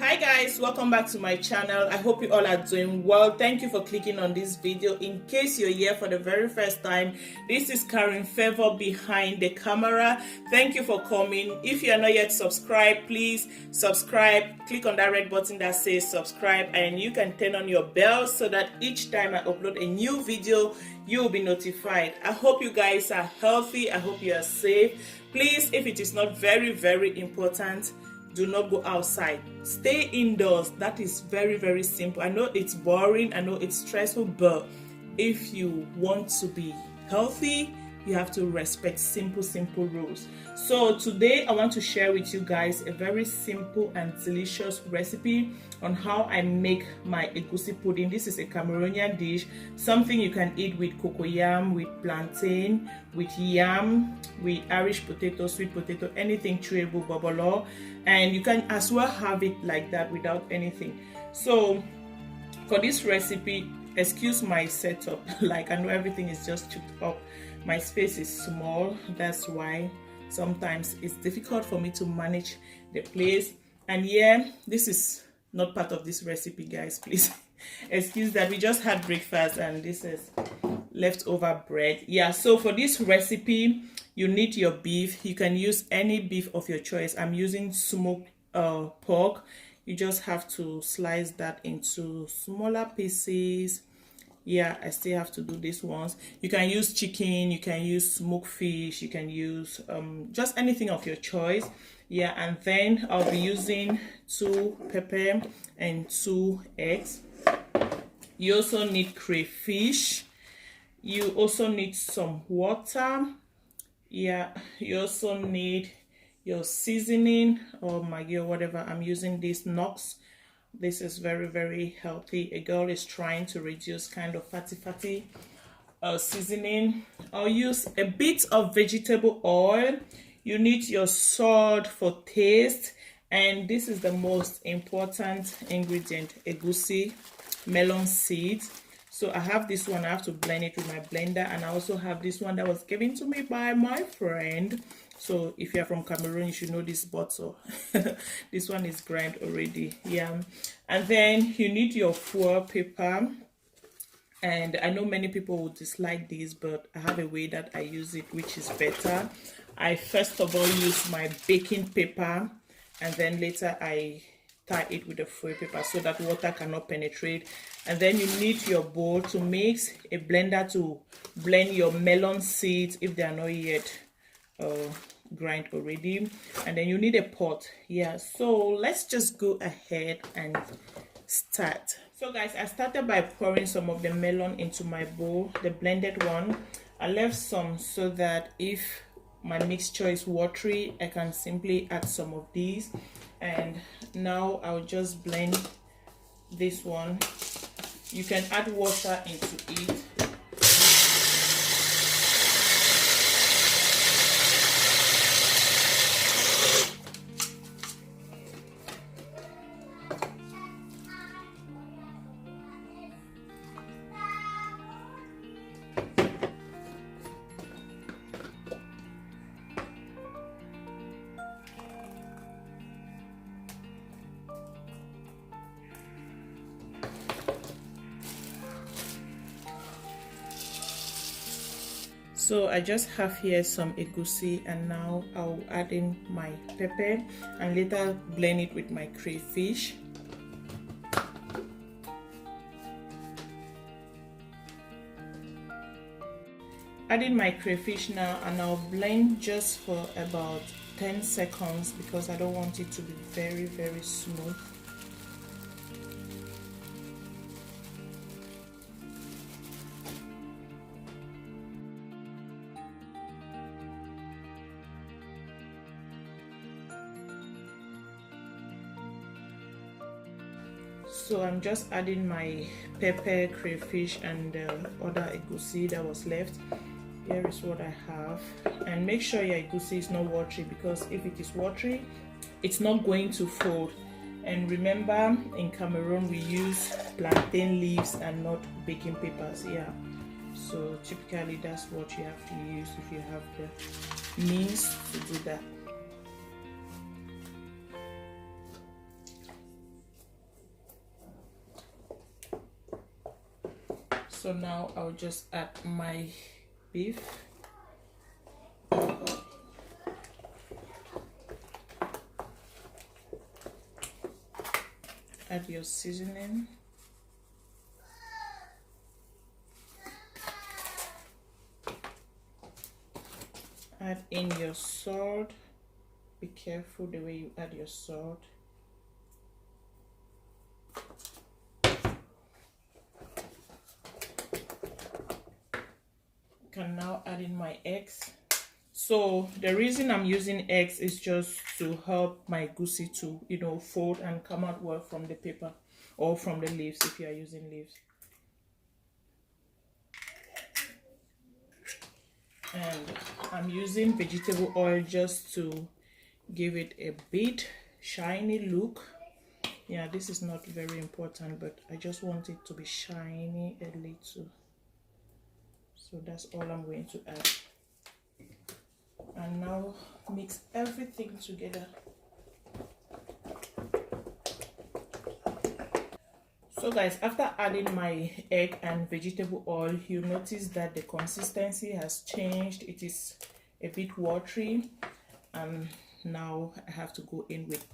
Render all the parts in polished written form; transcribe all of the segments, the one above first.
Hi guys, welcome back to my channel. I hope you all are doing well. Thank you for clicking on this video. In case you're here for the very first time, this is Carinefavour behind the camera. Thank you for coming. If you are not yet subscribed, please subscribe. Click on that red button that says subscribe, and you can turn on your bell so that each time I upload a new video, you will be notified. I hope you guys are healthy. I hope you are safe. Please, if it is not very important, do not go outside. Stay indoors. That is very simple. I know it's boring, I know it's stressful, but if you want to be healthy, you have to respect simple rules. So today I want to share with you guys a very simple and delicious recipe on how I make my egusi pudding. This is a Cameroonian dish, something you can eat with cocoyam, with plantain, with yam, with Irish potato, sweet potato, anything chewable, bobolo, and you can as well have it like that without anything. So for this recipe, excuse my setup, like I know everything is just chopped up. My space is small, that's why sometimes it's difficult for me to manage the place. And yeah, this is not part of this recipe, guys, please excuse that. We just had breakfast and this is leftover bread. Yeah, so for this recipe you need your beef. You can use any beef of your choice. I'm using smoked pork. You just have to slice that into smaller pieces. Yeah, I still have to do this once. You can use chicken, you can use smoked fish, you can use just anything of your choice. Yeah, and then I'll be using 2 pepper and 2 eggs. You also need crayfish. You also need some water. Yeah, you also need your seasoning or Maggi or whatever. I'm using this Knox. This is very healthy. A girl is trying to reduce kind of fatty seasoning. I'll use a bit of vegetable oil. You need your salt for taste, and this is the most important ingredient, egusi, melon seeds. So I have this one. I have to blend it with my blender, and I also have this one that was given to me by my friend. So if you're from Cameroon, you should know this bottle. This one is grind already. Yeah, and then you need your four paper. And I know many people would dislike this, but I have a way that I use it which is better. I first of all use my baking paper, and then later I tie it with the foil paper so that water cannot penetrate. And then you need your bowl to mix, a blender to blend your melon seeds if they are not yet grind already, and then you need a pot. Yeah, so let's just go ahead and start. So guys, I started by pouring some of the melon into my bowl, the blended one. I left some so that if my mixture is watery, I can simply add some of these. And now I'll just blend this one. You can add water into it. So I just have here some egusi, and now I'll add in my pepper and later blend it with my crayfish. Adding my crayfish now, and I'll blend just for about 10 seconds because I don't want it to be very smooth. So I'm just adding my pepper, crayfish, and the other egusi that was left. Here is what I have. And make sure your egusi is not watery, because if it is watery, it's not going to fold. And remember, in Cameroon we use plantain leaves and not baking papers. Yeah, so typically that's what you have to use if you have the means to do that. So now I'll just add my beef. Add your seasoning. Add in your salt. Be careful the way you add your salt. Can now add in my eggs. So the reason I'm using eggs is just to help my egusi to, you know, fold and come out well from the paper or from the leaves if you are using leaves. And I'm using vegetable oil just to give it a bit shiny look. Yeah, this is not very important, but I just want it to be shiny a little. So that's all I'm going to add. And now mix everything together. So guys, after adding my egg and vegetable oil, you notice that the consistency has changed. It is a bit watery, and now I have to go in with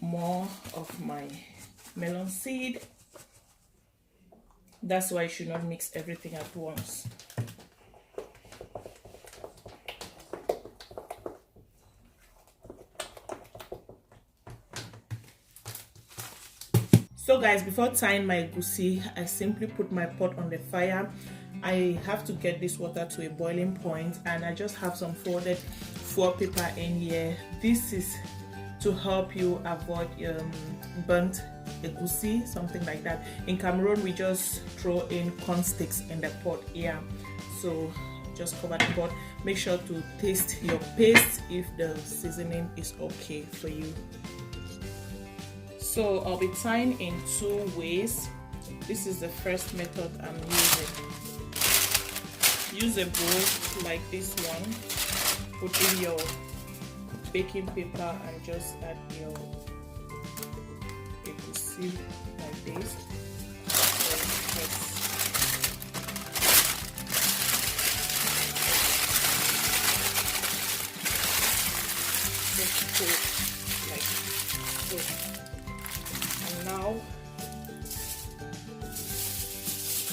more of my melon seed. That's why I should not mix everything at once. So guys, before tying my egusi, I simply put my pot on the fire. I have to get this water to a boiling point, and I just have some folded foil paper in here. This is to help you avoid burnt egusi, something like that. In Cameroon, we just throw in corn sticks in the pot here. So just cover the pot. Make sure to taste your paste if the seasoning is okay for you. So I'll be tying in 2 ways. This is the first method I'm using. Use a bowl like this one. Put in your baking paper and just add your egusi like this. Just put it like so. And now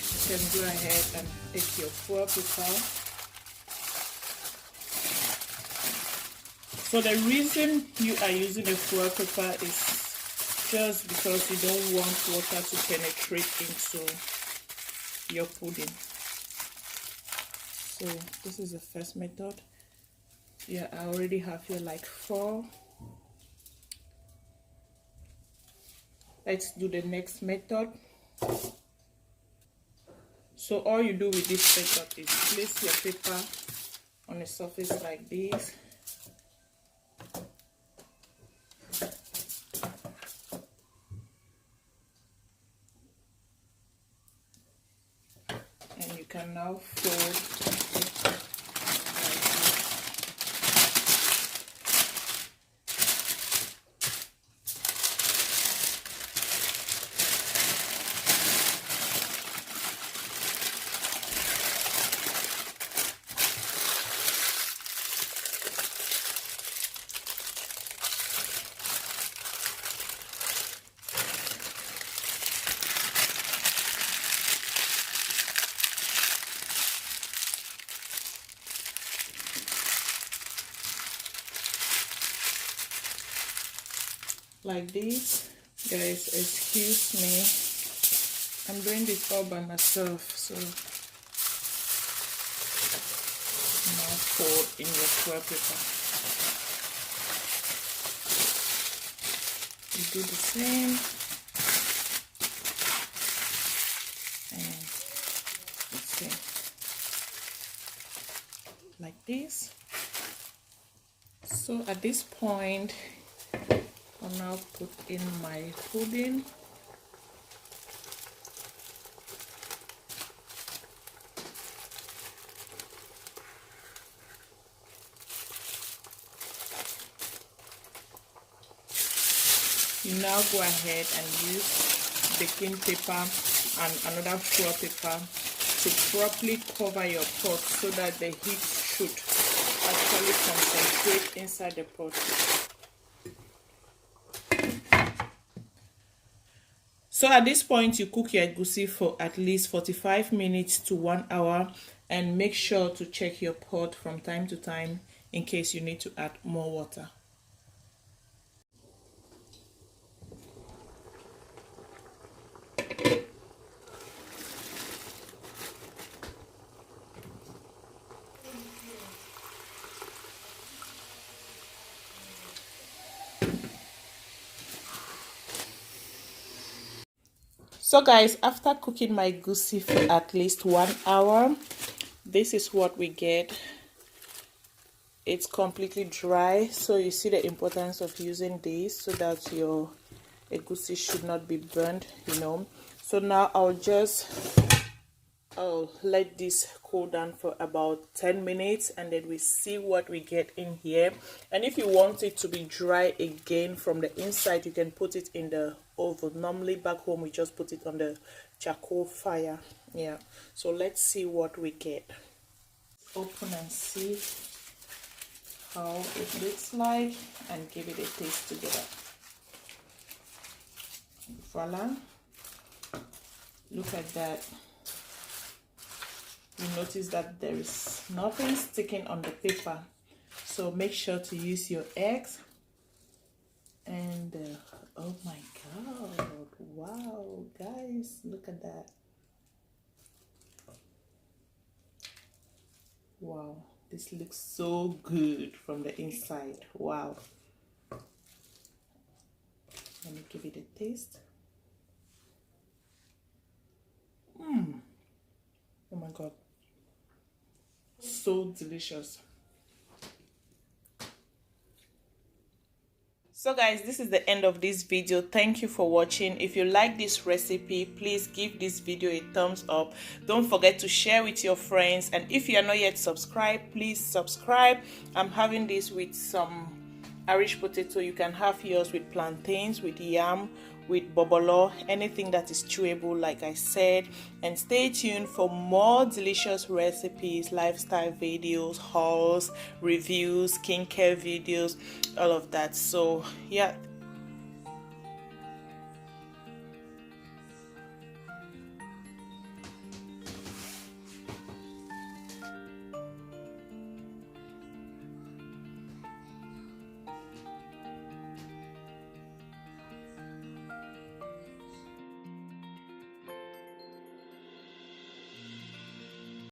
you can go ahead and take your foil paper. So the reason you are using a foil paper is just because you don't want water to penetrate into your pudding. So this is the first method. Yeah, I already have here like 4. Let's do the next method. So all you do with this method is place your paper on a surface like this. And you can now fold it like this. Like this. Guys, excuse me, I'm doing this all by myself, so now fold in your foil paper. You do the same, and the same, like this. So at this point, I'll now put in my pudding. You now go ahead and use baking paper and another foil paper to properly cover your pot so that the heat should actually concentrate inside the pot. So at this point, you cook your egusi for at least 45 minutes to 1 hour, and make sure to check your pot from time to time in case you need to add more water. So guys, after cooking my egusi for at least 1 hour, this is what we get. It's completely dry, so you see the importance of using this so that your egusi should not be burned, you know. So now I'll let this cool down for about 10 minutes, and then we see what we get in here. And if you want it to be dry again from the inside, you can put it in the oven. Normally back home we just put it on the charcoal fire. Yeah, so let's see what we get. Open and see how it looks like and give it a taste together. Voila, look at that. You notice that there is nothing sticking on the paper, so make sure to use your eggs. And oh my god, wow guys, look at that. Wow, this looks so good from the inside. Wow, let me give it a taste. Oh my god, so delicious. So guys, this is the end of this video. Thank you for watching. If you like this recipe, please give this video a thumbs up. Don't forget to share with your friends, and if you are not yet subscribed, please subscribe. I'm having this with some Irish potato. You can have yours with plantains, with yam, with bobolo, anything that is chewable, like I said. And stay tuned for more delicious recipes, lifestyle videos, hauls, reviews, skincare videos, all of that. So yeah,